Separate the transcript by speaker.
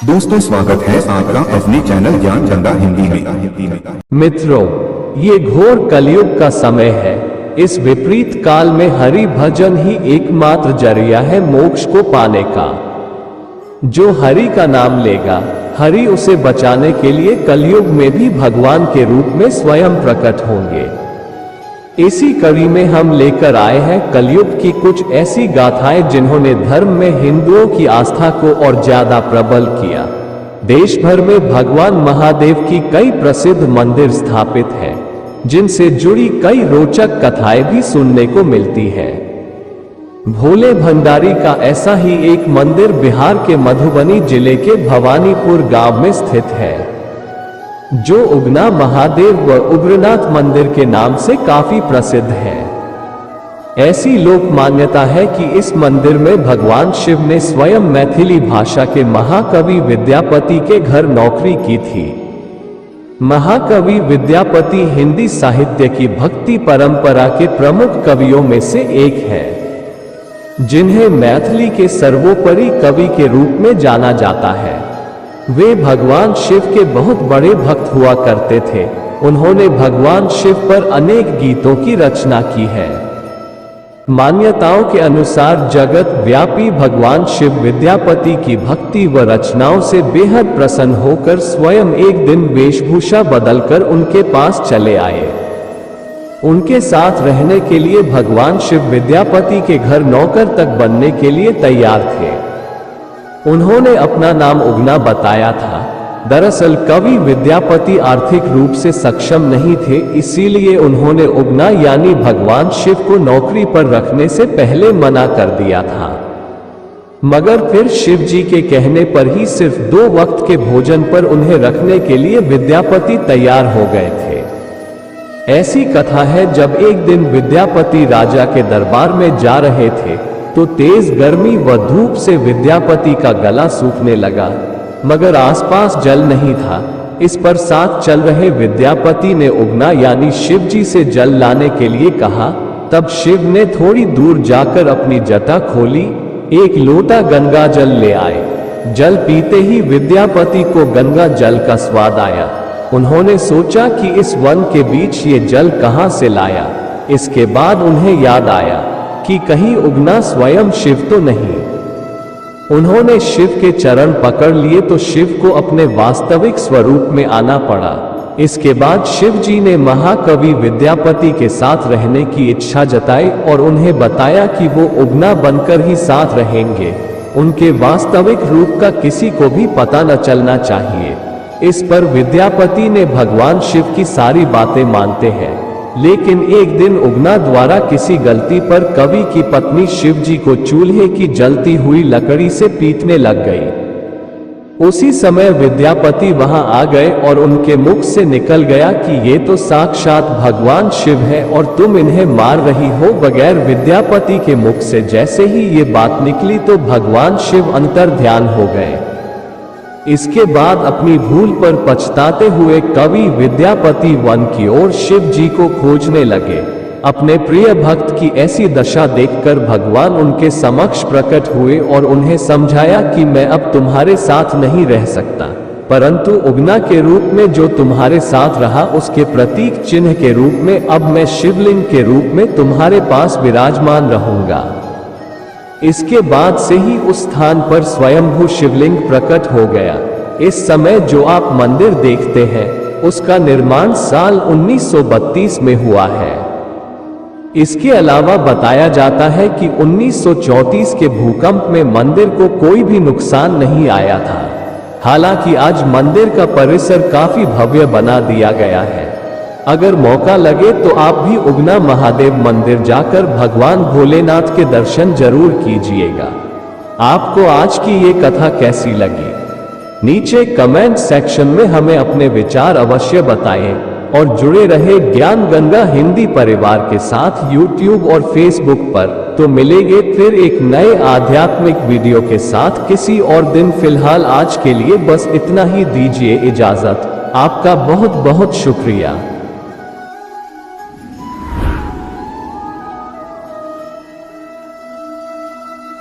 Speaker 1: दोस्तों स्वागत है आपका अपने चैनल ज्ञान झंडा हिंदी में।
Speaker 2: मित्रों, ये घोर कलयुग का समय है। इस विपरीत काल में हरि भजन ही एकमात्र जरिया है मोक्ष को पाने का। जो हरि का नाम लेगा, हरि उसे बचाने के लिए कलयुग में भी भगवान के रूप में स्वयं प्रकट होंगे। इसी कड़ी में हम लेकर आए हैं कलयुग की कुछ ऐसी गाथाएं जिन्होंने धर्म में हिंदुओं की आस्था को और ज्यादा प्रबल किया। देश भर में भगवान महादेव की कई प्रसिद्ध मंदिर स्थापित हैं, जिनसे जुड़ी कई रोचक कथाएं भी सुनने को मिलती है। भोले भंडारी का ऐसा ही एक मंदिर बिहार के मधुबनी जिले के भवानीपुर गांव में स्थित है, जो उगना महादेव व उग्रनाथ मंदिर के नाम से काफी प्रसिद्ध है। ऐसी लोक मान्यता है कि इस मंदिर में भगवान शिव ने स्वयं मैथिली भाषा के महाकवि विद्यापति के घर नौकरी की थी। महाकवि विद्यापति हिंदी साहित्य की भक्ति परंपरा के प्रमुख कवियों में से एक है, जिन्हें मैथिली के सर्वोपरि कवि के रूप में जाना जाता है। वे भगवान शिव के बहुत बड़े भक्त हुआ करते थे। उन्होंने भगवान शिव पर अनेक गीतों की रचना की है। मान्यताओं के अनुसार जगत व्यापी भगवान शिव विद्यापति की भक्ति व रचनाओं से बेहद प्रसन्न होकर स्वयं एक दिन वेशभूषा बदलकर उनके पास चले आए। उनके साथ रहने के लिए भगवान शिव विद्यापति के घर नौकर तक बनने के लिए तैयार थे। उन्होंने अपना नाम उगना बताया था। दरअसल कवि विद्यापति आर्थिक रूप से सक्षम नहीं थे, इसीलिए उन्होंने उगना यानी भगवान शिव को नौकरी पर रखने से पहले मना कर दिया था। मगर फिर शिव जी के कहने पर ही सिर्फ 2 वक्त के भोजन पर उन्हें रखने के लिए विद्यापति तैयार हो गए थे। ऐसी कथा है, जब एक दिन विद्यापति राजा के दरबार में जा रहे थे तो तेज गर्मी व धूप से विद्यापति का गला सूखने लगा, मगर आसपास जल नहीं था। इस पर साथ चल रहे विद्यापति ने उगना यानी शिव जी से जल लाने के लिए कहा। तब शिव ने थोड़ी दूर जाकर अपनी जटा खोली, एक लोटा गंगा जल ले आए। जल पीते ही विद्यापति को गंगा जल का स्वाद आया। उन्होंने सोचा कि इस वन के बीच ये जल कहां से लाया। इसके बाद उन्हें याद आया कि कहीं उगना स्वयं शिव तो नहीं। उन्होंने शिव के चरण पकड़ लिए तो शिव को अपने वास्तविक स्वरूप में आना पड़ा। इसके बाद शिव जी ने महाकवि विद्यापति के साथ रहने की इच्छा जताई और उन्हें बताया कि वो उगना बनकर ही साथ रहेंगे। उनके वास्तविक रूप का किसी को भी पता न चलना चाहिए। इस पर विद्यापति ने भगवान शिव की सारी बातें मानते हैं। लेकिन एक दिन उगना द्वारा किसी गलती पर कवि की पत्नी शिव जी को चूल्हे की जलती हुई लकड़ी से पीटने लग गई। उसी समय विद्यापति वहां आ गए और उनके मुख से निकल गया कि ये तो साक्षात भगवान शिव है और तुम इन्हें मार रही हो। बगैर विद्यापति के मुख से जैसे ही ये बात निकली तो भगवान शिव अंतर ध्यान हो गए। इसके बाद अपनी भूल पर पछताते हुए कवि विद्यापति वन की ओर शिव जी को खोजने लगे। अपने प्रिय भक्त की ऐसी दशा देखकर भगवान उनके समक्ष प्रकट हुए और उन्हें समझाया कि मैं अब तुम्हारे साथ नहीं रह सकता, परंतु उगना के रूप में जो तुम्हारे साथ रहा उसके प्रतीक चिन्ह के रूप में अब मैं शिवलिंग के रूप में तुम्हारे पास विराजमान रहूंगा। इसके बाद से ही उस स्थान पर स्वयंभू शिवलिंग प्रकट हो गया। इस समय जो आप मंदिर देखते हैं उसका निर्माण साल 1932 में हुआ है। इसके अलावा बताया जाता है कि 1934 के भूकंप में मंदिर को कोई भी नुकसान नहीं आया था। हालांकि आज मंदिर का परिसर काफी भव्य बना दिया गया है। अगर मौका लगे तो आप भी उगना महादेव मंदिर जाकर भगवान भोलेनाथ के दर्शन जरूर कीजिएगा। आपको आज की ये कथा कैसी लगी? नीचे कमेंट सेक्शन में हमें अपने विचार अवश्य बताएं और जुड़े रहे ज्ञान गंगा हिंदी परिवार के साथ YouTube और Facebook पर। तो मिलेंगे फिर एक नए आध्यात्मिक वीडियो के साथ किसी और दिन। फिलहाल आज के लिए बस इतना ही, दीजिए इजाजत। आपका बहुत बहुत शुक्रिया।